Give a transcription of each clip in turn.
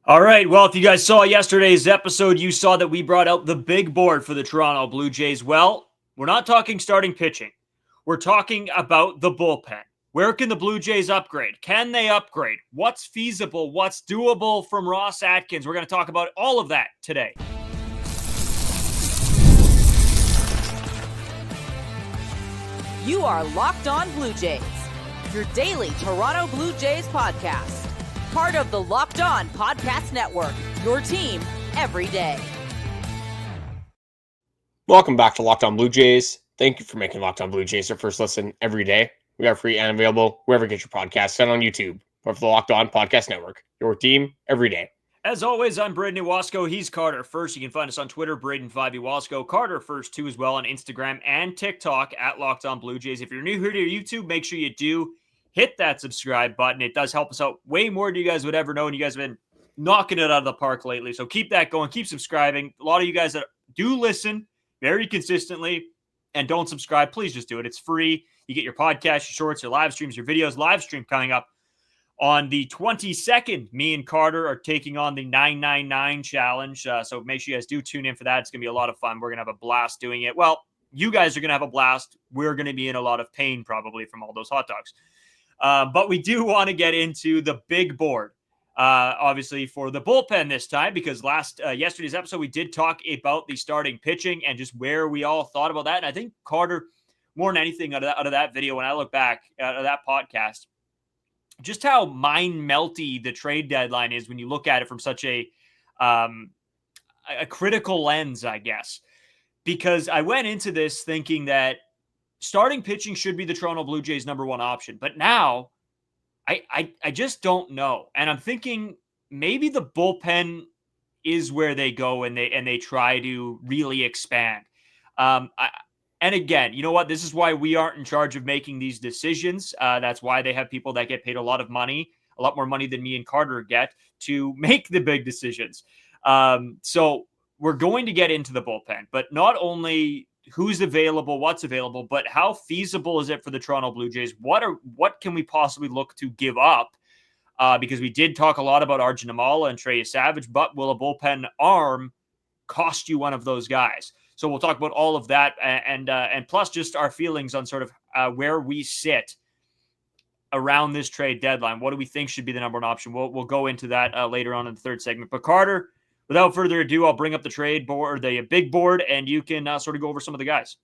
All right. Well, if you guys saw yesterday's episode, you saw that we brought out the big board for the Toronto Blue Jays. Well, we're not talking starting pitching. We're talking about the bullpen. Where can the Blue Jays upgrade? Can they upgrade? What's feasible? What's doable from Ross Atkins? We're going to talk about all of that today. You are Locked On Blue Jays, your daily Toronto Blue Jays podcast. Part of the Locked On Podcast Network, your team every day. Welcome back to Locked On Blue Jays. Thank you for making Locked On Blue Jays your first listen every day. We are free and available wherever you get your podcasts and on YouTube. Or for the Locked On Podcast Network, your team every day. As always, I'm Brayden Iwasko. He's Carter First. You can find us on Twitter, Brayden5 Iwasko. Carter First, too, as well on Instagram and TikTok at Locked On Blue Jays. If you're new here to YouTube, make sure you do hit that subscribe button. It does help us out way more than you guys would ever know, and you guys have been knocking it out of the park lately. So keep that going. Keep subscribing. A lot of you guys that do listen very consistently and don't subscribe, please just do it. It's free. You get your podcast, your shorts, your live streams, your videos. Live stream coming up on the 22nd. Me and Carter are taking on the 999 challenge. So make sure you guys do tune in for that. It's going to be a lot of fun. We're going to have a blast doing it. Well, you guys are going to have a blast. We're going to be in a lot of pain probably from all those hot dogs. But we do want to get into the big board, obviously, for the bullpen this time, because yesterday's episode, we did talk about the starting pitching and just where we all thought about that. And I think Carter, more than anything out of that video, when I look back at that podcast, just how mind-melty the trade deadline is when you look at it from such a critical lens, I guess. Because I went into this thinking that starting pitching should be the Toronto Blue Jays' number one option. But now, I just don't know. And I'm thinking maybe the bullpen is where they go and they try to really expand. And again, you know what? This is why we aren't in charge of making these decisions. That's why they have people that get paid a lot of money, a lot more money than me and Carter get, to make the big decisions. So we're going to get into the bullpen, but not only who's available, what's available, but how feasible is it for the Toronto Blue Jays? What can we possibly look to give up? Because we did talk a lot about Arjun Amala and Trey Savage, but will a bullpen arm cost you one of those guys? So we'll talk about all of that and plus just our feelings on sort of where we sit around this trade deadline. What do we think should be the number one option? We'll go into that later on in the third segment. But Carter, without further ado, I'll bring up the trade board, the big board, and you can sort of go over some of the guys.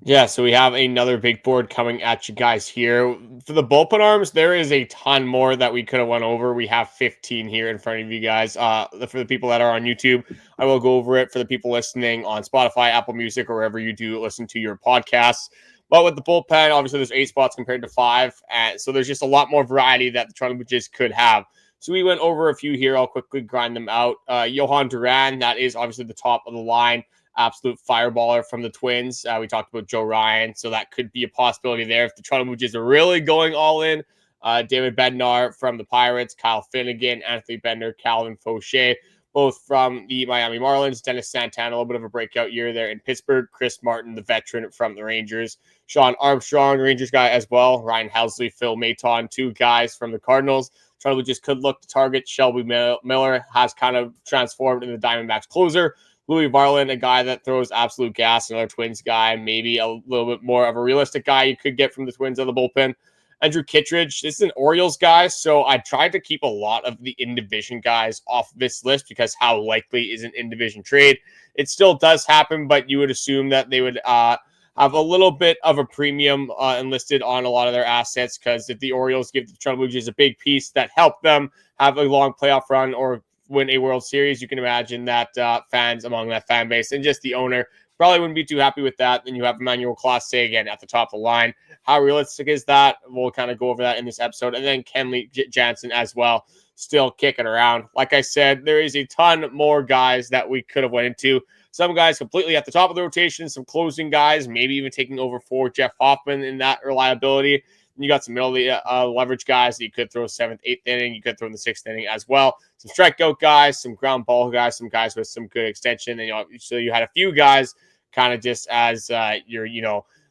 Yeah, so we have another big board coming at you guys here. For the bullpen arms, there is a ton more that we could have went over. We have 15 here in front of you guys. For the people that are on YouTube, I will go over it. For the people listening on Spotify, Apple Music, or wherever you do listen to your podcasts. But with the bullpen, obviously there's 8 spots compared to 5. And so there's just a lot more variety that the Toronto Blue Jays could have. So we went over a few here. I'll quickly grind them out. Johan Duran, that is obviously the top of the line. Absolute fireballer from the Twins. We talked about Joe Ryan, so that could be a possibility there if the Toronto Blue Jays are really going all in. David Bednar from the Pirates, Kyle Finnegan, Anthony Bender, Calvin Fauché, both from the Miami Marlins. Dennis Santana, a little bit of a breakout year there in Pittsburgh. Chris Martin, the veteran from the Rangers. Sean Armstrong, Rangers guy as well. Ryan Helsley, Phil Maton, 2 guys from the Cardinals. Toronto Blue Jays could look to target. Shelby Miller has kind of transformed into the Diamondbacks closer. Louis Varland, a guy that throws absolute gas, another Twins guy, maybe a little bit more of a realistic guy you could get from the Twins of the bullpen. Andrew Kittredge, this is an Orioles guy, so I tried to keep a lot of the in-division guys off this list because how likely is an in-division trade? It still does happen, but you would assume that they would have a little bit of a premium enlisted on a lot of their assets because if the Orioles give the Toronto Blue Jays a big piece that helped them have a long playoff run or win a World Series, you can imagine that fans among that fan base and just the owner probably wouldn't be too happy with that. Then you have Emmanuel Clase again at the top of the line. How realistic is that? We'll kind of go over that in this episode. And then Kenley Jansen as well, still kicking around. Like I said, there is a ton more guys that we could have went into. Some guys completely at the top of the rotation, some closing guys, maybe even taking over for Jeff Hoffman in that reliability. You got some middle of the leverage guys that you could throw 7th, 8th inning. You could throw in the 6th inning as well. Some strikeout guys, some ground ball guys, some guys with some good extension. And so you had a few guys kind of just as your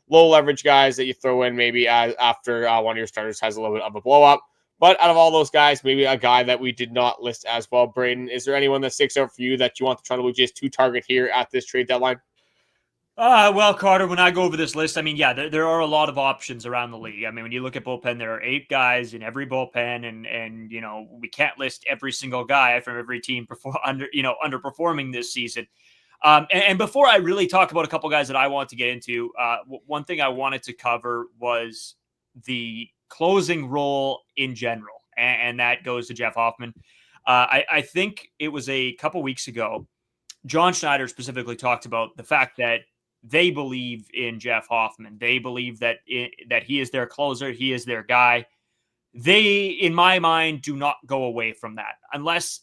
low leverage guys that you throw in maybe after one of your starters has a little bit of a blow up. But out of all those guys, maybe a guy that we did not list as well, Brayden, is there anyone that sticks out for you that you want the Toronto Blue Jays to target here at this trade deadline? Well, Carter, when I go over this list, I mean, yeah, there are a lot of options around the league. I mean, when you look at bullpen, there are 8 guys in every bullpen, and we can't list every single guy from every team underperforming this season. And before I really talk about a couple guys that I want to get into, one thing I wanted to cover was the closing role in general, and that goes to Jeff Hoffman. I think it was a couple weeks ago, John Schneider specifically talked about the fact that they believe in Jeff Hoffman. They believe that he is their closer. He is their guy. They, in my mind, do not go away from that unless,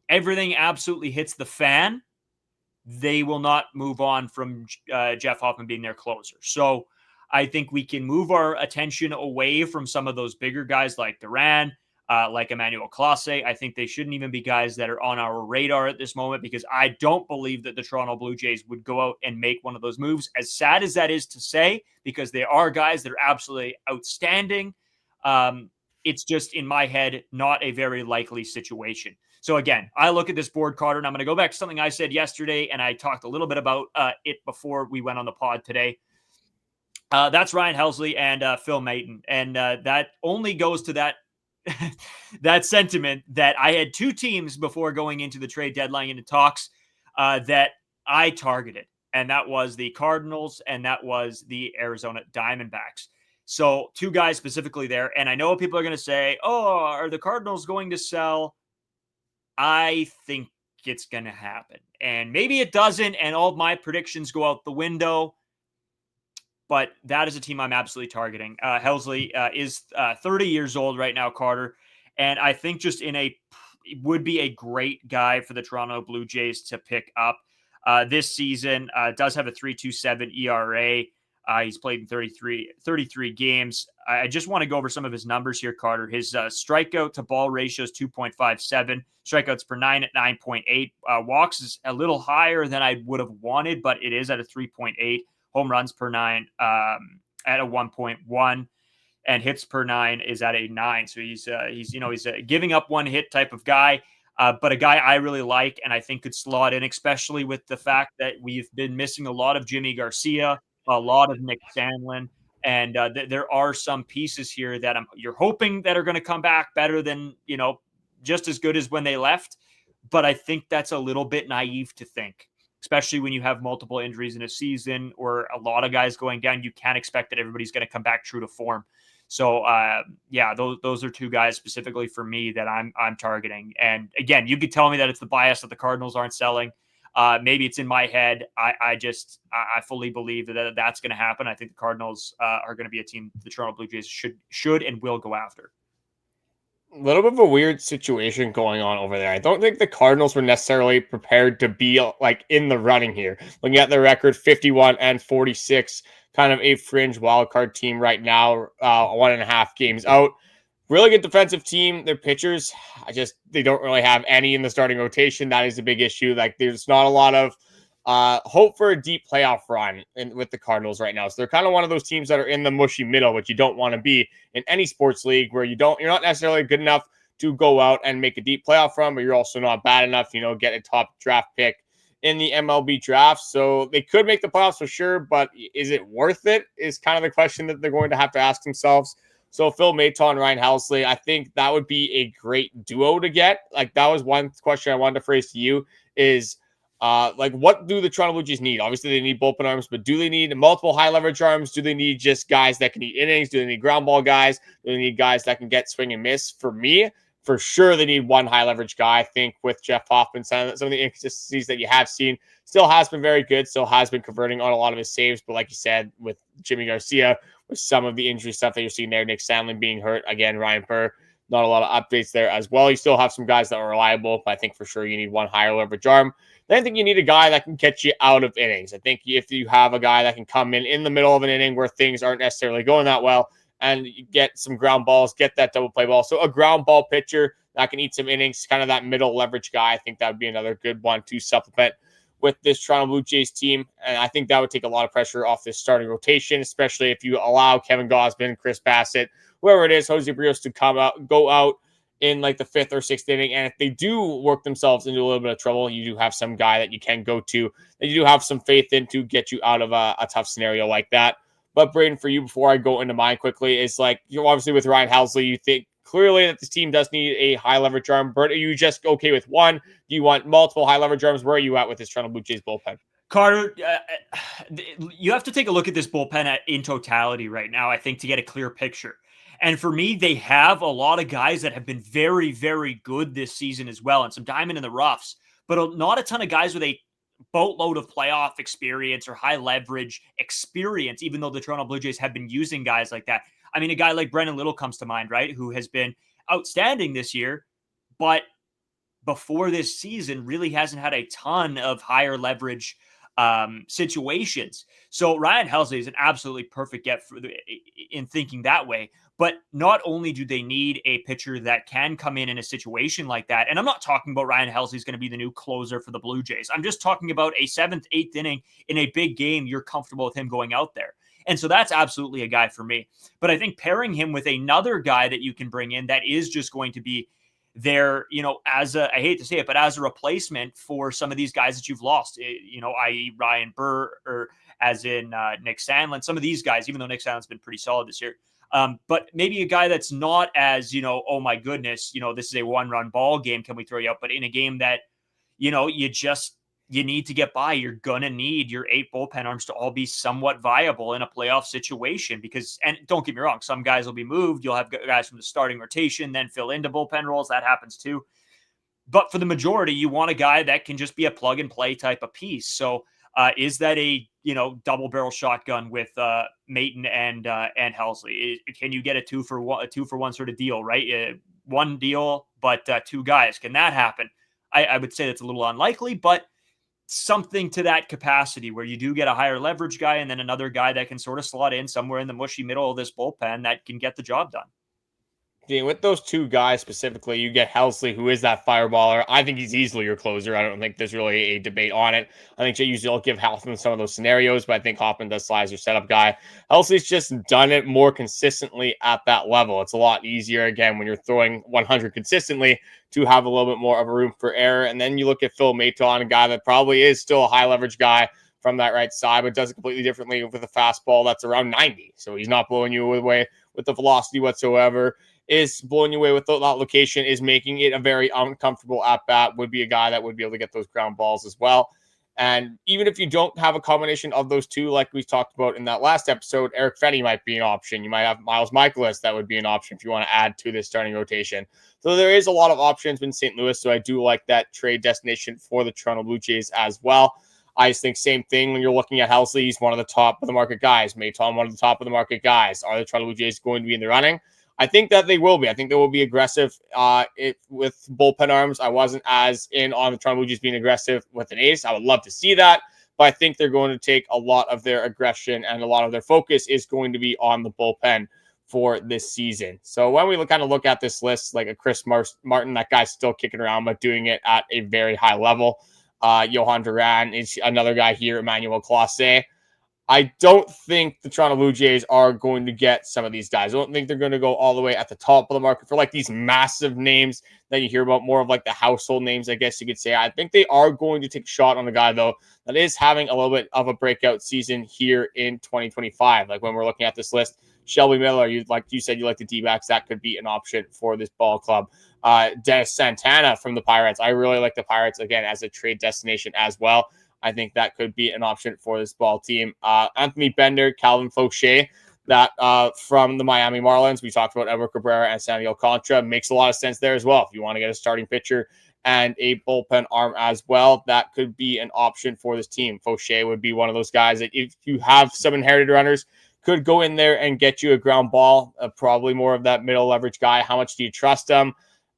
everything absolutely hits the fan. They will not move on from Jeff Hoffman being their closer. So I think we can move our attention away from some of those bigger guys like Duran, like Emmanuel Clase. I think they shouldn't even be guys that are on our radar at this moment because I don't believe that the Toronto Blue Jays would go out and make one of those moves. As sad as that is to say, because they are guys that are absolutely outstanding, it's just in my head not a very likely situation. So again, I look at this board, Carter, and I'm going to go back to something I said yesterday, and I talked a little bit about it before we went on the pod today. That's Ryan Helsley and Phil Maton, and that only goes to that that sentiment that I had 2 teams before going into the trade deadline into talks that I targeted, and that was the Cardinals and that was the Arizona Diamondbacks. So 2 guys specifically there, and I know people are going to say, "Oh, are the Cardinals going to sell?" I think it's going to happen, and maybe it doesn't, and all of my predictions go out the window. But that is a team I'm absolutely targeting. Helsley is 30 years old right now, Carter. And I think just would be a great guy for the Toronto Blue Jays to pick up this season. Does have a 3.27 ERA. He's played in 33 games. I just want to go over some of his numbers here, Carter. His strikeout to ball ratio is 2.57. Strikeouts per 9 at 9.8. Walks is a little higher than I would have wanted, but it is at a 3.8. Home runs per 9 at a 1.1, and hits per 9 is at a 9. So he's a giving up one hit type of guy, but a guy I really like and I think could slot in, especially with the fact that we've been missing a lot of Yimi Garcia, a lot of Nick Sandlin, and there are some pieces here that you're hoping that are going to come back better than just as good as when they left. But I think that's a little bit naive to think, especially when you have multiple injuries in a season or a lot of guys going down. You can't expect that everybody's going to come back true to form. So, those are 2 guys specifically for me that I'm targeting. And again, you could tell me that it's the bias that the Cardinals aren't selling. Maybe it's in my head. I fully believe that that's going to happen. I think the Cardinals are going to be a team the Toronto Blue Jays should and will go after. A little bit of a weird situation going on over there. I don't think the Cardinals were necessarily prepared to be like in the running here. Looking at their record, 51 and 46, kind of a fringe wildcard team right now, 1.5 games out. Really good defensive team. Their pitchers, they don't really have any in the starting rotation. That is a big issue. Like there's not a lot of hope for a deep playoff run with the Cardinals right now. So they're kind of one of those teams that are in the mushy middle, which you don't want to be in any sports league, where you're not necessarily good enough to go out and make a deep playoff run, but you're also not bad enough, get a top draft pick in the MLB draft. So they could make the playoffs for sure, but is it worth it is kind of the question that they're going to have to ask themselves. So Phil Maton, Ryan Helsley, I think that would be a great duo to get. Like that was one question I wanted to phrase to you is, what do the Toronto Blue Jays need? Obviously, they need bullpen arms, but do they need multiple high leverage arms? Do they need just guys that can eat innings? Do they need ground ball guys? Do they need guys that can get swing and miss? For me, for sure, they need one high leverage guy. I think with Jeff Hoffman, some of the inconsistencies that you have seen still has been very good, still has been converting on a lot of his saves. But like you said, with Yimi Garcia, with some of the injury stuff that you're seeing there, Nick Sandlin being hurt, again, Ryan Burr, not a lot of updates there as well. You still have some guys that are reliable, but I think for sure you need one higher leverage arm. Then I think you need a guy that can catch you out of innings. I think if you have a guy that can come in the middle of an inning where things aren't necessarily going that well and you get some ground balls, get that double play ball. So a ground ball pitcher that can eat some innings, kind of that middle leverage guy. I think that would be another good one to supplement with this Toronto Blue Jays team. And I think that would take a lot of pressure off this starting rotation, especially if you allow Kevin Gausman, Chris Bassitt, whoever it is, Jose Berrios, to go out in like the 5th or 6th inning. And if they do work themselves into a little bit of trouble, you do have some guy that you can go to, that you do have some faith in to get you out of a tough scenario like that. But Brayden, for you, before I go into mine quickly, is like, obviously with Ryan Helsley, you think clearly that this team does need a high leverage arm. But are you just okay with one? Do you want multiple high leverage arms? Where are you at with this Toronto Blue Jays bullpen? Carter, you have to take a look at this bullpen in totality right now, I think, to get a clear picture. And for me, they have a lot of guys that have been very, very good this season as well, and some diamond in the roughs, but not a ton of guys with a boatload of playoff experience or high leverage experience, even though the Toronto Blue Jays have been using guys like that. I mean, a guy like Brendan Little comes to mind, right? Who has been outstanding this year, but before this season really hasn't had a ton of higher leverage situations. So Ryan Helsley is an absolutely perfect get in thinking that way. But not only do they need a pitcher that can come in a situation like that, and I'm not talking about Ryan Helsley is going to be the new closer for the Blue Jays. I'm just talking about a 7th, 8th inning in a big game. You're comfortable with him going out there. And so that's absolutely a guy for me. But I think pairing him with another guy that you can bring in that is just going to be there, as I hate to say it, but as a replacement for some of these guys that you've lost, i.e. Ryan Burr, or as in Nick Sandlin, some of these guys, even though Nick Sandlin's been pretty solid this year. But maybe a guy that's not as, oh my goodness, this is a 1-run ball game. Can we throw you out? But in a game that, you need to get by, you're going to need your 8 bullpen arms to all be somewhat viable in a playoff situation because, and don't get me wrong, some guys will be moved. You'll have guys from the starting rotation, then fill into bullpen roles. That happens too. But for the majority, you want a guy that can just be a plug and play type of piece. So is that a, double barrel shotgun with Maton and Helsley? Can you get a 2-for-1 sort of deal, right? One deal, but 2 guys. Can that happen? I would say that's a little unlikely, but something to that capacity where you do get a higher leverage guy and then another guy that can sort of slot in somewhere in the mushy middle of this bullpen that can get the job done. With those 2 guys specifically, you get Helsley, who is that fireballer. I think he's easily your closer. I don't think there's really a debate on it. I think usually I'll give Hoffman some of those scenarios, but I think Hoffman does slide as your setup guy. Helsley's just done it more consistently at that level. It's a lot easier, again, when you're throwing 100 consistently to have a little bit more of a room for error. And then you look at Phil Maton, a guy that probably is still a high leverage guy from that right side, but does it completely differently with a fastball that's around 90. So he's not blowing you away with the velocity whatsoever. Is blowing you away with that location, is making it a very uncomfortable at bat, would be a guy that would be able to get those ground balls as well. And even if you don't have a combination of those 2, like we talked about in that last episode, Eric Fenny might be an option. You might have Miles Michaelis. That would be an option if you want to add to this starting rotation. So there is a lot of options in St. Louis. So I do like that trade destination for the Toronto Blue Jays as well. I just think same thing when you're looking at Helsley. He's one of the top of the market guys. Maton, one of the top of the market guys. Are the Toronto Blue Jays going to be in the running? I think that they will be. I think they will be aggressive with bullpen arms. I wasn't as in on the Toronto Blue Jays being aggressive with an ace. I would love to see that, but I think they're going to take a lot of their aggression and a lot of their focus is going to be on the bullpen for this season. So when we kind of look at this list, like a Chris Martin, that guy's still kicking around, but doing it at a very high level. Johan Duran is another guy here, Emmanuel Clase. I don't think the Toronto Blue Jays are going to get some of these guys. I don't think they're going to go all the way at the top of the market for like these massive names that you hear about, more of like the household names, I guess you could say. I think they are going to take a shot on the guy, though, that is having a little bit of a breakout season here in 2025. Like when we're looking at this list, Shelby Miller, you said you like the D-backs. That could be an option for this ball club. Dennis Santana from the Pirates. I really like the Pirates, again, as a trade destination as well. I think that could be an option for this ball team. Anthony Bender, Calvin Fauché, that from the Miami Marlins. We talked about Edward Cabrera and Sandy Alcantara. Makes a lot of sense there as well. If you want to get a starting pitcher and a bullpen arm as well, that could be an option for this team. Fauché would be one of those guys that if you have some inherited runners, could go in there and get you a ground ball, probably more of that middle leverage guy. How much do you trust him?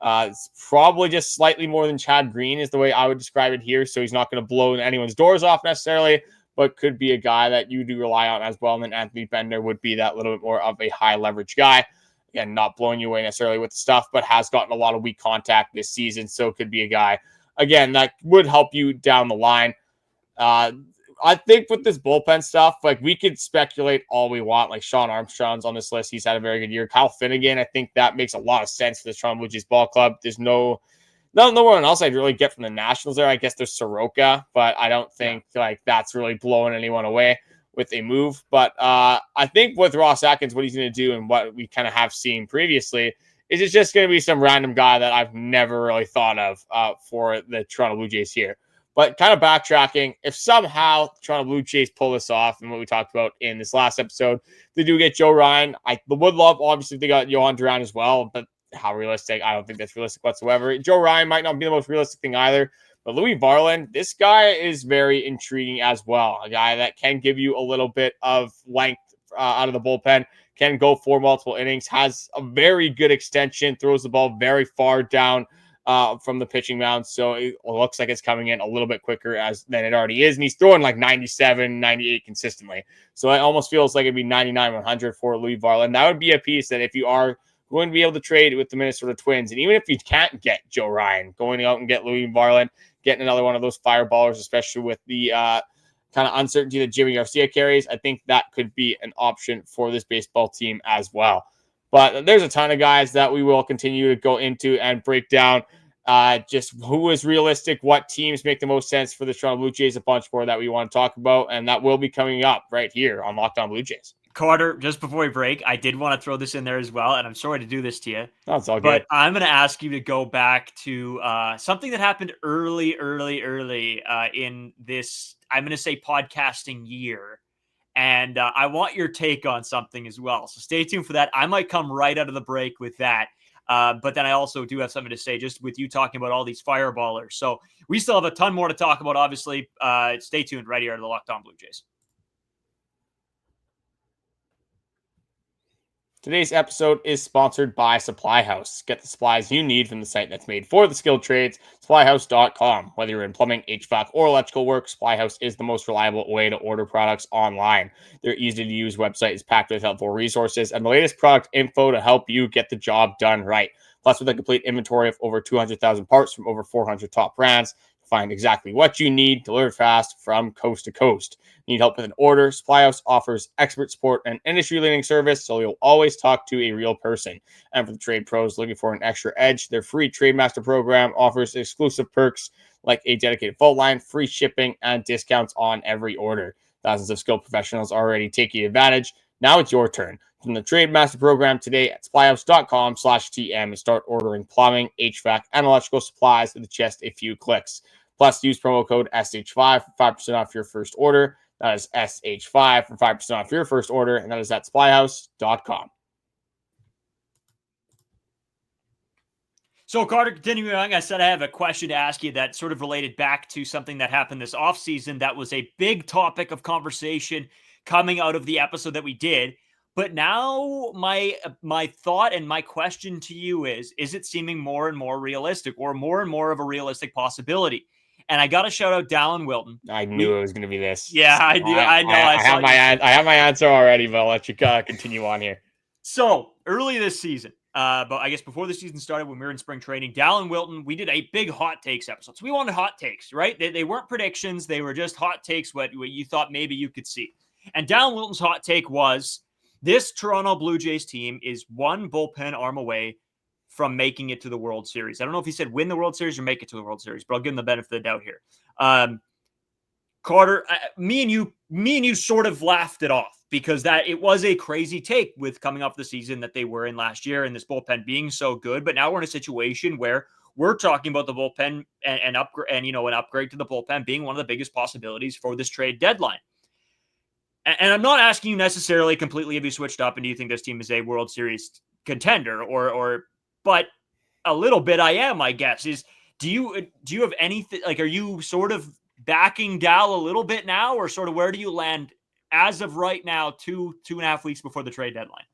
It's probably just slightly more than Chad Green is the way I would describe it here. So he's not going to blow anyone's doors off necessarily, but could be a guy that you do rely on as well. And then Anthony Bender would be that little bit more of a high leverage guy. Again, not blowing you away necessarily with the stuff, but has gotten a lot of weak contact this season. So could be a guy, again, that would help you down the line. I think with this bullpen stuff, like we could speculate all we want. Like Sean Armstrong's on this list. He's had a very good year. Kyle Finnegan, I think that makes a lot of sense for the Toronto Blue Jays ball club. There's no one else I'd really get from the Nationals there. I guess there's Soroka, but I don't think like that's really blowing anyone away with a move. But I think with Ross Atkins, what he's going to do and what we kind of have seen previously is it's just going to be some random guy that I've never really thought of for the Toronto Blue Jays here. But kind of backtracking, if somehow the Toronto Blue Jays pull this off, and what we talked about in this last episode, they do get Joe Ryan. I would love, obviously, they got Johan Duran as well, but how realistic? I don't think that's realistic whatsoever. Joe Ryan might not be the most realistic thing either. But Louis Varland, this guy is very intriguing as well. A guy that can give you a little bit of length out of the bullpen, can go for multiple innings, has a very good extension, throws the ball very far down from the pitching mound. So it looks like it's coming in a little bit quicker than it already is. And he's throwing like 97, 98 consistently. So it almost feels like it'd be 99, 100 for Louis Varland. That would be a piece that if you are going to be able to trade with the Minnesota Twins, and even if you can't get Joe Ryan, going out and get Louis Varland, getting another one of those fireballers, especially with the kind of uncertainty that Jimmy Garcia carries, I think that could be an option for this baseball team as well. But there's a ton of guys that we will continue to go into and break down just who is realistic, what teams make the most sense for the Toronto Blue Jays, a bunch more that we want to talk about, and that will be coming up right here on Locked On Blue Jays. Carter, just before we break, I did want to throw this in there as well, and I'm sorry to do this to you. No, it's all good. But I'm going to ask you to go back to something that happened early in this, I'm going to say, podcasting year. And I want your take on something as well. So stay tuned for that. I might come right out of the break with that. But then I also do have something to say just with you talking about all these fireballers. So we still have a ton more to talk about, obviously. Stay tuned right here to the Locked On Blue Jays. Today's episode is sponsored by Supply House. Get the supplies you need from the site that's made for the skilled trades, supplyhouse.com. Whether you're in plumbing, HVAC, or electrical work, Supply House is the most reliable way to order products online. Their easy-to-use website is packed with helpful resources and the latest product info to help you get the job done right. Plus, with a complete inventory of over 200,000 parts from over 400 top brands, find exactly what you need, delivered fast from coast to coast. Need help with an order? Supply House offers expert support and industry-leading service, so you'll always talk to a real person. And for the trade pros looking for an extra edge, their free Trade Master program offers exclusive perks like a dedicated phone line, free shipping, and discounts on every order. Thousands of skilled professionals already taking advantage. Now it's your turn. From the Trade Master program today at supplyhouse.com/TM and start ordering plumbing, HVAC, and electrical supplies with just a few clicks. Plus, use promo code SH5 for 5% off your first order. That is SH5 for 5% off your first order, and that is at supplyhouse.com. So, Carter, continuing on, I said I have a question to ask you that sort of related back to something that happened this offseason that was a big topic of conversation coming out of the episode that we did. But now my thought and my question to you is it seeming more and more realistic or more of a realistic possibility? And I got to shout out Dallin Wilton. I knew it was going to be this. Yeah, I do. I know. I have my answer already, but I'll let you continue on here. So early this season, but I guess before the season started, when we were in spring training, Dallin Wilton, we did a big hot takes episode. So we wanted hot takes, right? They weren't predictions. They were just hot takes, what you thought maybe you could see. And Dallin Wilton's hot take was this Toronto Blue Jays team is one bullpen arm away from making it to the World Series. I don't know if he said win the World Series or make it to the World Series, but I'll give him the benefit of the doubt here. Carter, me and you sort of laughed it off because that it was a crazy take with coming off the season that they were in last year and this bullpen being so good. But now we're in a situation where we're talking about the bullpen and upgrade an upgrade to the bullpen being one of the biggest possibilities for this trade deadline. And I'm not asking you necessarily completely if you switched up and do you think this team is a World Series contender but a little bit I am, I guess. Do you have anything, like, are you sort of backing Dal a little bit now, or sort of where do you land as of right now, 2.5 weeks before the trade deadline?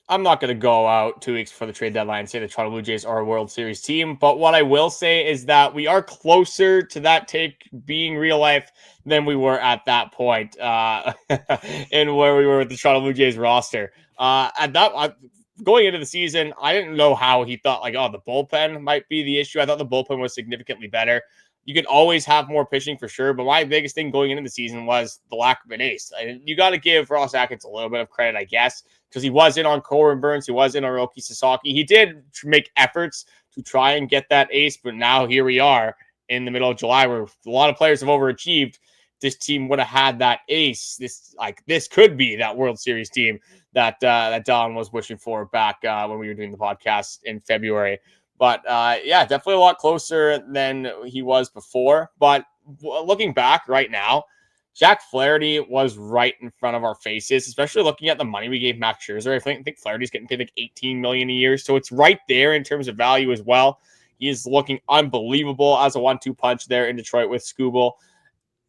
I'm not going to go out 2 weeks before the trade deadline and say the Toronto Blue Jays are a World Series team, but what I will say is that we are closer to that take being real life than we were at that point in where we were with the Toronto Blue Jays roster. Going into the season, I didn't know how he thought, the bullpen might be the issue. I thought the bullpen was significantly better You could always have more pitching for sure, but my biggest thing going into the season was the lack of an ace. You got to give Ross Atkins a little bit of credit, I guess, because he was in on Corbin Burns, he was in on Roki Sasaki. He did make efforts to try and get that ace, but now here we are in the middle of July where a lot of players have overachieved. This team would have had that ace. This could be that World Series team that Don was wishing for back when we were doing the podcast in February. But yeah, definitely a lot closer than he was before. But looking back right now, Jack Flaherty was right in front of our faces, especially looking at the money we gave Max Scherzer. I think Flaherty's getting paid like $18 million a year, so it's right there in terms of value as well. He is looking unbelievable as a 1-2 punch there in Detroit with Skubal.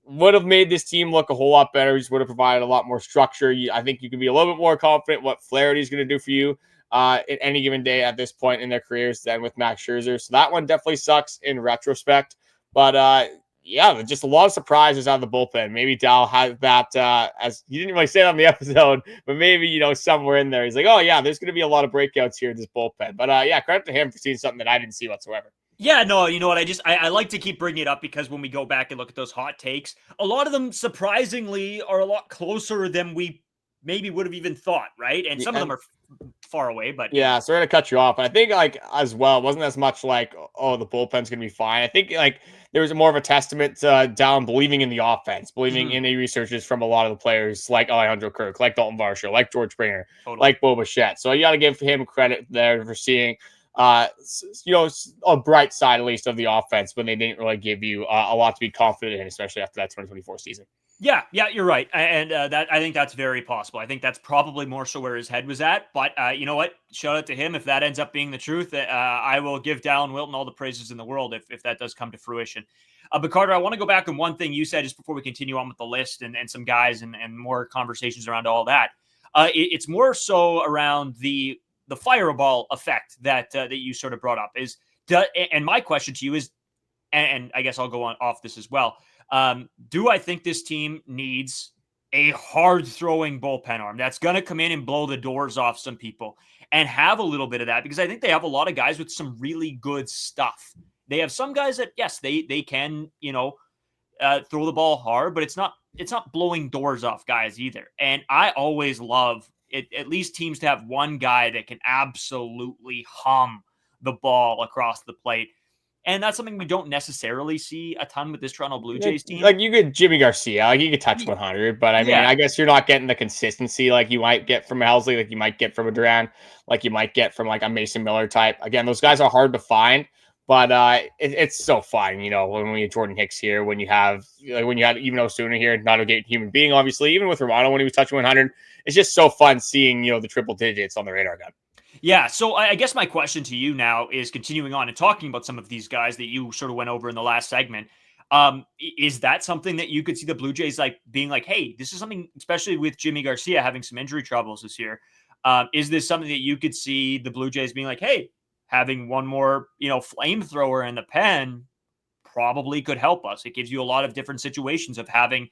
Would have made this team look a whole lot better. He just would have provided a lot more structure. I think you can be a little bit more confident what Flaherty is going to do for you at any given day at this point in their careers than with Max Scherzer. So that one definitely sucks in retrospect. But yeah, just a lot of surprises out of the bullpen. Maybe Dal had that as you didn't really say it on the episode, but maybe, somewhere in there, he's like, oh yeah, there's going to be a lot of breakouts here in this bullpen. But yeah, credit to him for seeing something that I didn't see whatsoever. Yeah, no, you know what? I like to keep bringing it up because when we go back and look at those hot takes, a lot of them surprisingly are a lot closer than we maybe would have even thought, right? And some of them are far away, but yeah, sorry to cut you off. But I think as well, it wasn't as much like, oh, the bullpen's gonna be fine. I think there was more of a testament to Down believing in the offense, believing in the researches from a lot of the players like Alejandro Kirk, like Daulton Varsho, like George Springer, like Bo Bichette. So you got to give him credit there for seeing a bright side at least of the offense when they didn't really give you a lot to be confident in, especially after that 2024 season. Yeah, you're right, and that I think that's very possible. I think that's probably more so where his head was at. But you know what? Shout out to him if that ends up being the truth. I will give Dallin Wilton all the praises in the world if that does come to fruition. But Carter, I want to go back on one thing you said just before we continue on with the list and some guys and more conversations around all that. It's more so around the fireball effect that you sort of brought up and my question to you is, and I guess I'll go on off this as well. Do I think this team needs a hard throwing bullpen arm that's going to come in and blow the doors off some people and have a little bit of that? Because I think they have a lot of guys with some really good stuff. They have some guys that, yes, they can, throw the ball hard, but it's not blowing doors off guys either. And I always love it, at least teams to have one guy that can absolutely hum the ball across the plate. And that's something we don't necessarily see a ton with this Toronto Blue Jays team. Like you could Jimmy Garcia, you could touch 100, but I mean, I guess you're not getting the consistency like you might get from Helsley, like you might get from a Duran, like you might get from like a Mason Miller type. Again, those guys are hard to find, but it's so fun, when we have Jordan Hicks here, when you had even Osuna here, not a great human being, obviously, even with Romano when he was touching 100, it's just so fun seeing, the triple digits on the radar gun. Yeah, so I guess my question to you now is continuing on and talking about some of these guys that you sort of went over in the last segment. Is that something that you could see the Blue Jays being like, hey, this is something, especially with Jimmy Garcia having some injury troubles this year, is this something that you could see the Blue Jays being like, hey, having one more, flamethrower in the pen probably could help us. It gives you a lot of different situations of having,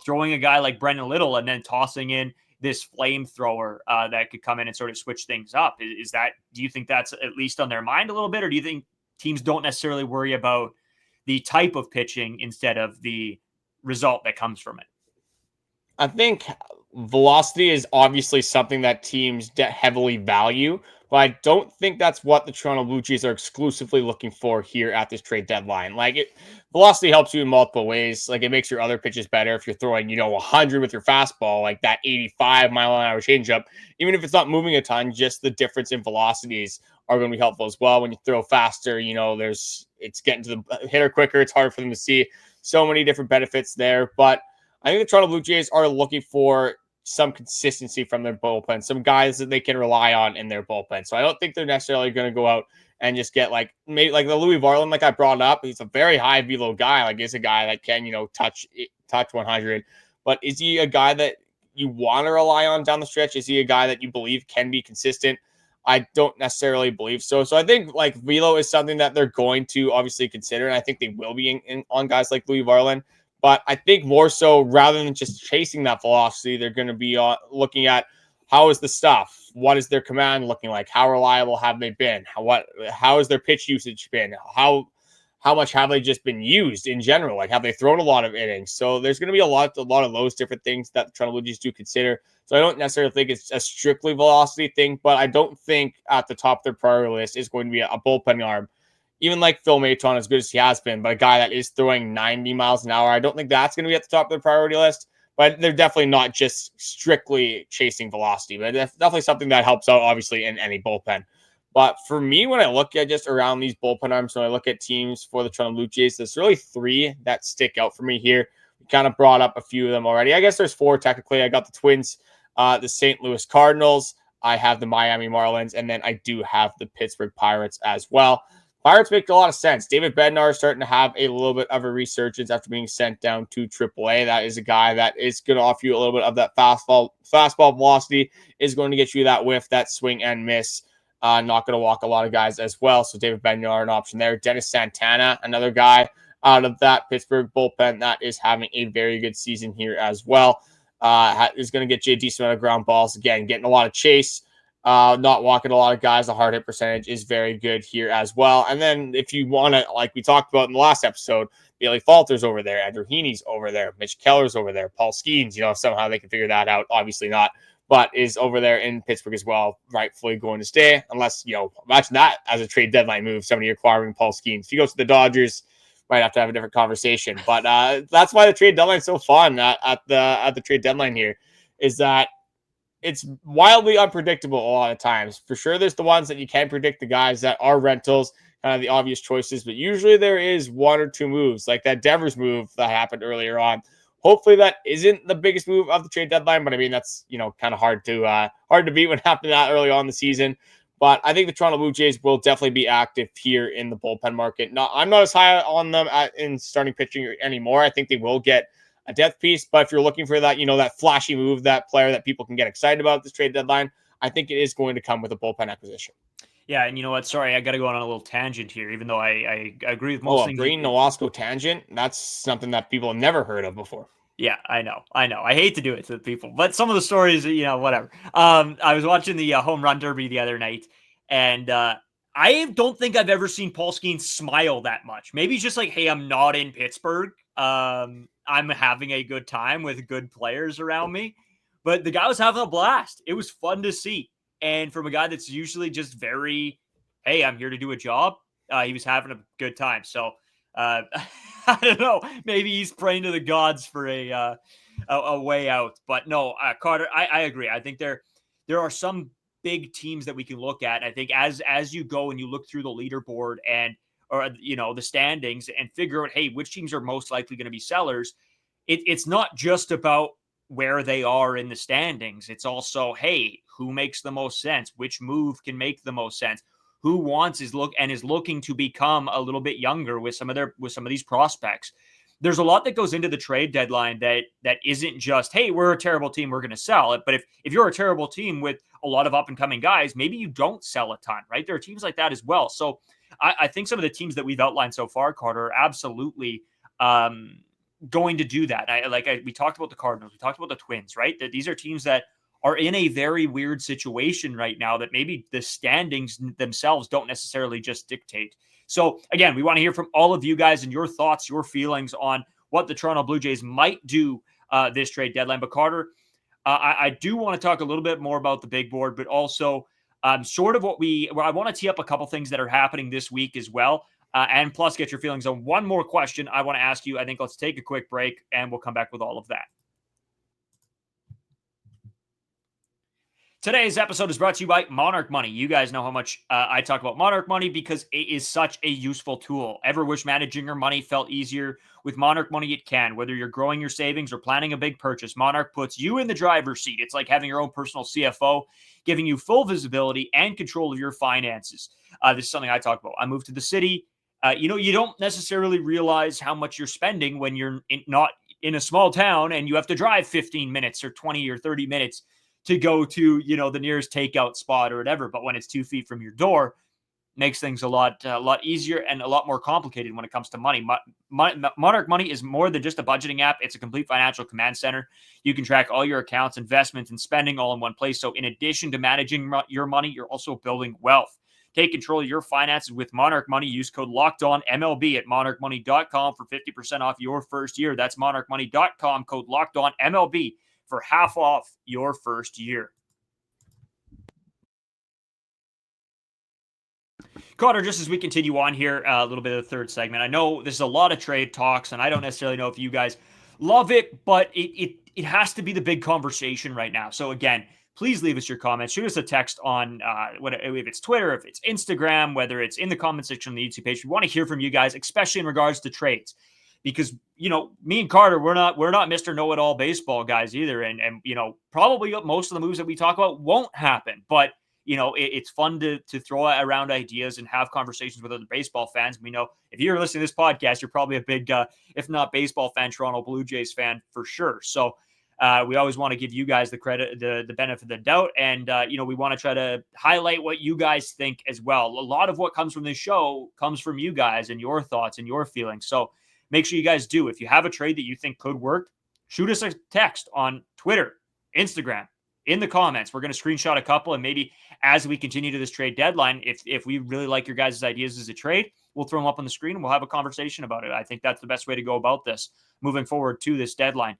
throwing a guy like Brendan Little and then tossing in this flamethrower that could come in and sort of switch things up. Do you think that's at least on their mind a little bit, or do you think teams don't necessarily worry about the type of pitching instead of the result that comes from it? I think velocity is obviously something that teams heavily value, but I don't think that's what the Toronto Blue Jays are exclusively looking for here at this trade deadline. Velocity helps you in multiple ways. It makes your other pitches better. If you're throwing, 100 with your fastball, like that 85-mile-an-hour changeup, even if it's not moving a ton, just the difference in velocities are going to be helpful as well. When you throw faster, it's getting to the hitter quicker. It's harder for them to see. So many different benefits there, but I think the Toronto Blue Jays are looking for some consistency from their bullpen, some guys that they can rely on in their bullpen. So I don't think they're necessarily going to go out and just get maybe the Louis Varland, like I brought up. He's a very high velo guy. He's a guy that can, touch 100. But is he a guy that you want to rely on down the stretch? Is he a guy that you believe can be consistent? I don't necessarily believe so. So I think velo is something that they're going to obviously consider, and I think they will be on guys like Louis Varland. But I think more so, rather than just chasing that velocity, they're going to be looking at how is the stuff, what is their command looking like, how reliable have they been, how has their pitch usage been, how how much have they just been used in general? Like, have they thrown a lot of innings? So there's going to be a lot of those different things that the Toronto Blue Jays do consider. So I don't necessarily think it's a strictly velocity thing, but I don't think at the top of their priority list is going to be a bullpen arm. Even like Phil Maton, as good as he has been, but a guy that is throwing 90 miles an hour, I don't think that's going to be at the top of their priority list. But they're definitely not just strictly chasing velocity, but it's definitely something that helps out, obviously, in any bullpen. But for me, when I look at just around these bullpen arms, when I look at teams for the Toronto Blue Jays, there's really three that stick out for me here. We kind of brought up a few of them already. I guess there's four technically. I got the Twins, the St. Louis Cardinals, I have the Miami Marlins, and then I do have the Pittsburgh Pirates as well. Pirates make a lot of sense. David Bednar is starting to have a little bit of a resurgence after being sent down to AAA. That is a guy that is going to offer you a little bit of that fastball velocity, is going to get you that whiff, that swing and miss. Not going to walk a lot of guys as well. So David Bednar, an option there. Dennis Santana, another guy out of that Pittsburgh bullpen that is having a very good season here as well. Is going to get you a decent amount of ground balls. Again, getting a lot of chase. Not walking a lot of guys. The hard hit percentage is very good here as well. And then if you want to, like we talked about in the last episode, Bailey Falter's over there, Andrew Heaney's over there, Mitch Keller's over there, Paul Skeens, somehow they can figure that out. Obviously not, but is over there in Pittsburgh as well, rightfully going to stay. Unless, imagine that as a trade deadline move, somebody acquiring Paul Skeens. If he goes to the Dodgers, might have to have a different conversation. But that's why the trade deadline is so fun at the trade deadline here, is that it's wildly unpredictable a lot of times. For sure, there's the ones that you can predict, the guys that are rentals, kind of the obvious choices, but usually there is one or two moves, like that Devers move that happened earlier on. Hopefully that isn't the biggest move of the trade deadline, but I mean, that's, kind of hard to beat when happened that early on in the season. But I think the Toronto Blue Jays will definitely be active here in the bullpen market. I'm not as high on them in starting pitching anymore. I think they will get a depth piece, but if you're looking for that, that flashy move, that player that people can get excited about this trade deadline, I think it is going to come with a bullpen acquisition. Yeah, and you know what? Sorry, I got to go on a little tangent here, even though I agree with most things. Green Nolasco tangent? That's something that people have never heard of before. Yeah, I know. I hate to do it to the people, but some of the stories, whatever. I was watching the home run derby the other night, and I don't think I've ever seen Paul Skeens smile that much. Maybe he's just like, hey, I'm not in Pittsburgh. I'm having a good time with good players around me, but the guy was having a blast. It was fun to see. And from a guy that's usually just very, hey, I'm here to do a job. He was having a good time. So I don't know, maybe he's praying to the gods for a way out, but no, Carter, I agree. I think there are some big teams that we can look at. I think as you go and you look through the leaderboard or the standings and figure out, hey, which teams are most likely going to be sellers. It's not just about where they are in the standings. It's also, hey, who makes the most sense? Which move can make the most sense? Who wants is looking to become a little bit younger with some of these prospects. There's a lot that goes into the trade deadline that isn't just, hey, we're a terrible team, we're going to sell it. But if you're a terrible team with a lot of up and coming guys, maybe you don't sell a ton, right? There are teams like that as well. So I think some of the teams that we've outlined so far, Carter, are absolutely going to do that. We talked about the Cardinals, we talked about the Twins, right? That these are teams that are in a very weird situation right now that maybe the standings themselves don't necessarily just dictate. So again, we want to hear from all of you guys and your thoughts, your feelings on what the Toronto Blue Jays might do this trade deadline. But Carter, I do want to talk a little bit more about the big board, but also sort of I want to tee up a couple things that are happening this week as well. And plus get your feelings on one more question I want to ask you. I think let's take a quick break and we'll come back with all of that. Today's episode is brought to you by Monarch Money. You guys know how much I talk about Monarch Money because it is such a useful tool. Ever wish managing your money felt easier? With Monarch Money, it can. Whether you're growing your savings or planning a big purchase, Monarch puts you in the driver's seat. It's like having your own personal CFO, giving you full visibility and control of your finances. This is something I talk about. I moved to the city. You don't necessarily realize how much you're spending when you're not in a small town and you have to drive 15 minutes or 20 or 30 minutes to go to, the nearest takeout spot or whatever. But when it's 2 feet from your door, makes things a lot easier and a lot more complicated when it comes to money. Monarch Money is more than just a budgeting app. It's a complete financial command center. You can track all your accounts, investments, and spending all in one place. So in addition to managing your money, you're also building wealth. Take control of your finances with Monarch Money. Use code LOCKEDONMLB at monarchmoney.com for 50% off your first year. That's monarchmoney.com, code LOCKEDONMLB for half off your first year. Connor, just as we continue on here, a little bit of the third segment, I know this is a lot of trade talks, and I don't necessarily know if you guys love it, but it has to be the big conversation right now. So again, please leave us your comments. Shoot us a text on if it's Twitter, if it's Instagram, whether it's in the comment section on the YouTube page. We want to hear from you guys, especially in regards to trades, because me and Carter, we're not Mr. Know-It-All baseball guys either, and probably most of the moves that we talk about won't happen, but it's fun to throw around ideas and have conversations with other baseball fans. We know if you're listening to this podcast, you're probably a big, if not baseball fan, Toronto Blue Jays fan for sure. So we always want to give you guys the credit, the benefit of the doubt. And, we want to try to highlight what you guys think as well. A lot of what comes from this show comes from you guys and your thoughts and your feelings. So make sure you guys do. If you have a trade that you think could work, shoot us a text on Twitter, Instagram, in the comments. We're going to screenshot a couple, and maybe as we continue to this trade deadline, if we really like your guys' ideas as a trade, we'll throw them up on the screen and we'll have a conversation about it. I think that's the best way to go about this moving forward to this deadline.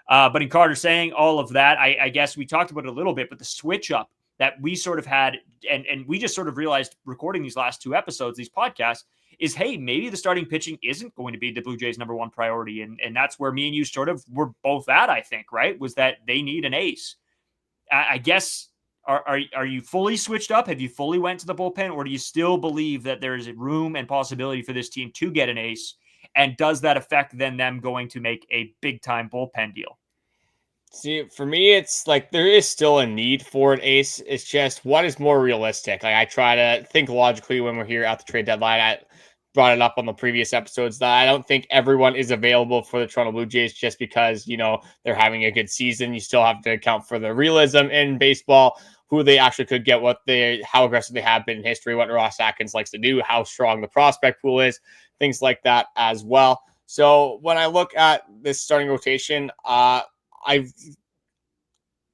But in Carter saying all of that, I guess we talked about it a little bit, but the switch up that we sort of had, and we just sort of realized recording these last two episodes, these podcasts, is, hey, maybe the starting pitching isn't going to be the Blue Jays' number one priority. And that's where me and you sort of were both at, I think, right? Was that they need an ace. I guess, are you fully switched up? Have you fully went to the bullpen, or do you still believe that there is room and possibility for this team to get an ace? And does that affect then them going to make a big time bullpen deal? See, for me, it's like there is still a need for an ace. It's just what is more realistic. Like I try to think logically when we're here at the trade deadline. I brought it up on the previous episodes that I don't think everyone is available for the Toronto Blue Jays just because, they're having a good season. You still have to account for the realism in baseball, who they actually could get, how aggressive they have been in history, what Ross Atkins likes to do, how strong the prospect pool is, things like that as well. So when I look at this starting rotation, I'm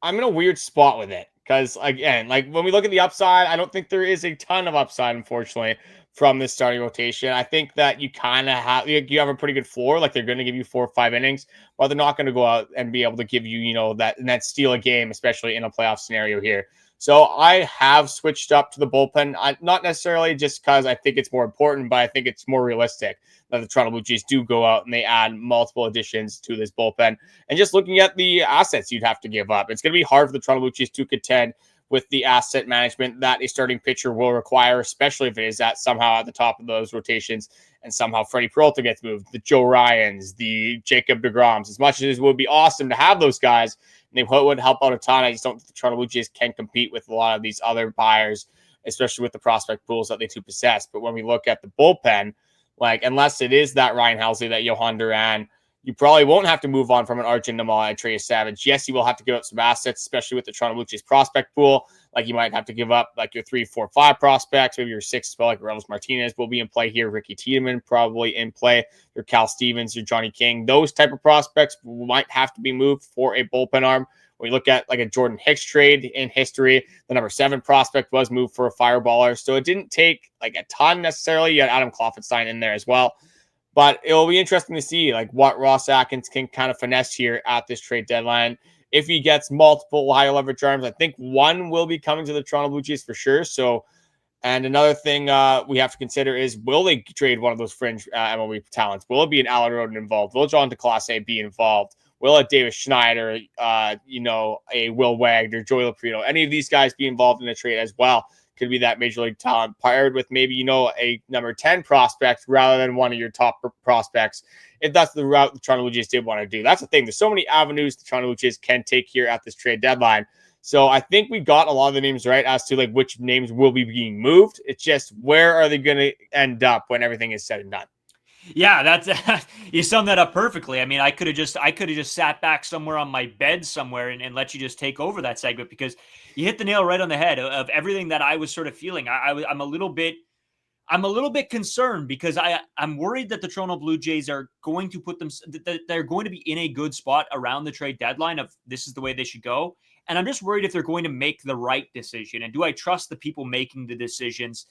in a weird spot with it because, again, like when we look at the upside, I don't think there is a ton of upside, unfortunately, from this starting rotation. I think that you kind of have a pretty good floor. Like they're going to give you 4 or 5 innings, but they're not going to go out and be able to give you, that steal a game, especially in a playoff scenario here. So I have switched up to the bullpen, not necessarily just because I think it's more important, but I think it's more realistic that the Toronto Blue Jays do go out and they add multiple additions to this bullpen. And just looking at the assets you'd have to give up, it's going to be hard for the Toronto Blue Jays to contend with the asset management that a starting pitcher will require, especially if it is somehow at the top of those rotations and somehow Freddie Peralta gets moved, the Joe Ryans, the Jacob deGroms. As much as it would be awesome to have those guys, and they would help out a ton, I just don't think the Toronto Blue Jays can compete with a lot of these other buyers, especially with the prospect pools that they do possess. But when we look at the bullpen, unless it is that Ryan Helsley, that Johan Duran, you probably won't have to move on from an Arjun Nimal and Trey Savage. Yes, you will have to give up some assets, especially with the Toronto Blue Jays prospect pool. Like you might have to give up your 3, 4, 5 prospects, maybe your 6 as well, like Orelvis Martinez will be in play here. Ricky Tiedemann probably in play. Your Cal Stevens, your Johnny King. Those type of prospects might have to be moved for a bullpen arm. When you look at a Jordan Hicks trade in history, the number 7 prospect was moved for a fireballer. So it didn't take a ton necessarily. You had Adam Kloffenstein in there as well. But it'll be interesting to see what Ross Atkins can kind of finesse here at this trade deadline. If he gets multiple high leverage arms, I think one will be coming to the Toronto Blue Jays for sure. So, and another thing we have to consider is, will they trade one of those fringe MLB talents? Will it be an Alan Roden involved? Will John DeClasse be involved? Will a Davis Schneider, a Will Wagner, Joey Loperfido, any of these guys be involved in a trade as well? Could be that major league talent paired with maybe, a number 10 prospect rather than one of your top prospects. If that's the route the Toronto Blue Jays did want to do. That's the thing. There's so many avenues the Toronto Blue Jays can take here at this trade deadline. So I think we got a lot of the names right as to which names will be being moved. It's just, where are they going to end up when everything is said and done? Yeah, that's you summed that up perfectly. I mean, I could have just sat back somewhere on my bed somewhere and let you just take over that segment, because you hit the nail right on the head of everything that I was sort of feeling. I'm a little bit concerned because I'm worried that the Toronto Blue Jays are going to they're going to be in a good spot around the trade deadline of this is the way they should go. And I'm just worried if they're going to make the right decision. And do I trust the people making the decisions?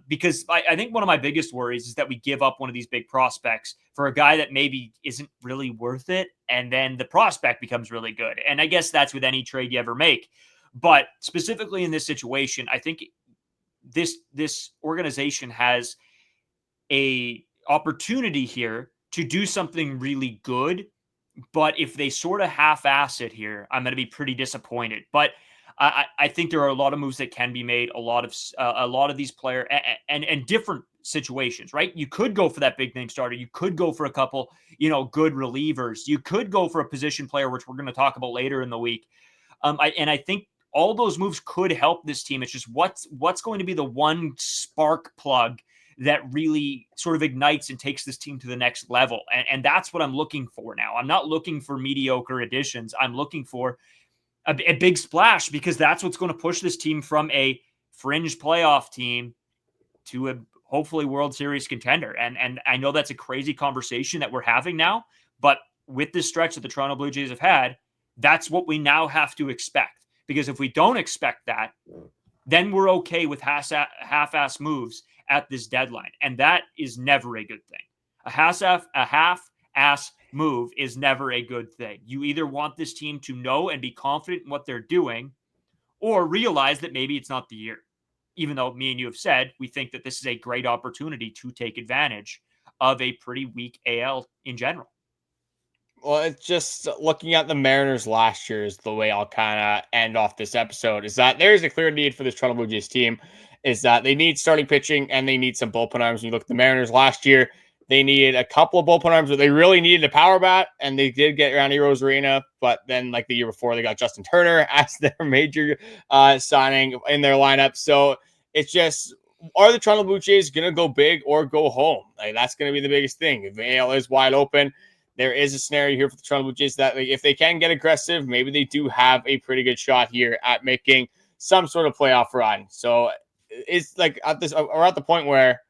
Because I think one of my biggest worries is that we give up one of these big prospects for a guy that maybe isn't really worth it, and then the prospect becomes really good. And I guess that's with any trade you ever make. But specifically in this situation, I think this organization has a opportunity here to do something really good. But if they sort of half-ass it here, I'm going to be pretty disappointed. But I think there are a lot of moves that can be made. A lot of these players and different situations, right? You could go for that big name starter. You could go for a couple, good relievers. You could go for a position player, which we're going to talk about later in the week. I think all those moves could help this team. It's just what's going to be the one spark plug that really sort of ignites and takes this team to the next level. And that's what I'm looking for now. I'm not looking for mediocre additions. I'm looking for a big splash, because that's what's going to push this team from a fringe playoff team to a hopefully World Series contender. And I know that's a crazy conversation that we're having now, but with this stretch that the Toronto Blue Jays have had, that's what we now have to expect. Because if we don't expect that, then we're okay with half-ass moves at this deadline. And that is never a good thing. A half-ass move is never a good thing. You either want this team to know and be confident in what they're doing, or realize that maybe it's not the year. Even though me and you have said we think that this is a great opportunity to take advantage of a pretty weak AL in general. Well, it's just looking at the Mariners last year is the way I'll kind of end off this episode, is that there's a clear need for this Toronto Blue Jays team, is that they need starting pitching and they need some bullpen arms. When you look at the Mariners last year, they needed a couple of bullpen arms, but they really needed a power bat, and they did get Randy Rosarina. But then, like the year before, they got Justin Turner as their major signing in their lineup. So it's just, are the Toronto Blue Jays going to go big or go home? Like, that's going to be the biggest thing. If the AL is wide open, there is a scenario here for the Toronto Blue Jays that, like, if they can get aggressive, maybe they do have a pretty good shot here at making some sort of playoff run. So it's like we're at the point where,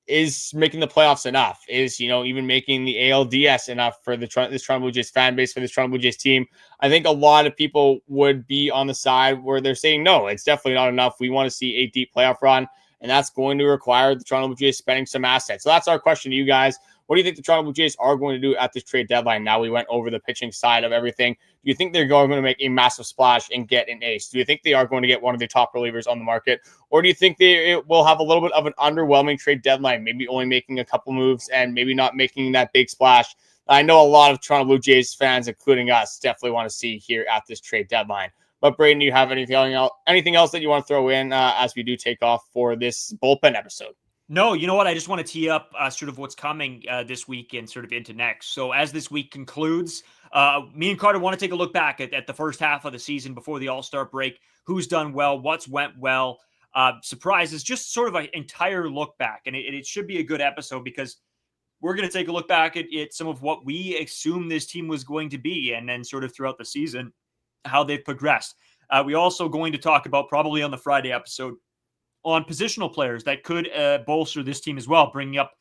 is making the playoffs enough? Is, even making the ALDS enough for this Toronto Blue Jays fan base, for this Toronto Blue Jays team? I think a lot of people would be on the side where they're saying, no, it's definitely not enough. We want to see a deep playoff run, and that's going to require the Toronto Blue Jays spending some assets. So that's our question to you guys. What do you think the Toronto Blue Jays are going to do at this trade deadline? Now we went over the pitching side of everything. Do you think they're going to make a massive splash and get an ace? Do you think they are going to get one of the top relievers on the market? Or do you think they will have a little bit of an underwhelming trade deadline, maybe only making a couple moves and maybe not making that big splash? I know a lot of Toronto Blue Jays fans, including us, definitely want to see here at this trade deadline. But Brayden, do you have anything else that you want to throw in as we do take off for this bullpen episode? No, you know what? I just want to tee up sort of what's coming this week and sort of into next. So as this week concludes, me and Carter want to take a look back at the first half of the season before the All-Star break. Who's done well? What's went well? Surprises, just sort of an entire look back. And it should be a good episode, because we're going to take a look back at some of what we assumed this team was going to be, and then sort of throughout the season, how they've progressed. We also going to talk about, probably on the Friday episode, on positional players that could bolster this team as well, bringing up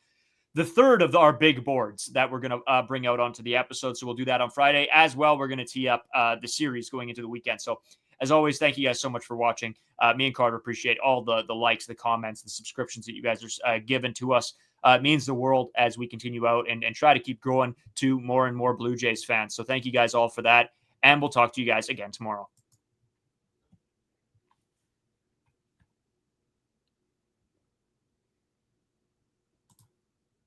the third of our big boards that we're going to bring out onto the episode. So we'll do that on Friday as well. We're going to tee up the series going into the weekend. So as always, thank you guys so much for watching. Me and Carter appreciate all the likes, the comments, the subscriptions that you guys are giving to us. It means the world as we continue out and try to keep growing to more and more Blue Jays fans. So thank you guys all for that. And we'll talk to you guys again tomorrow.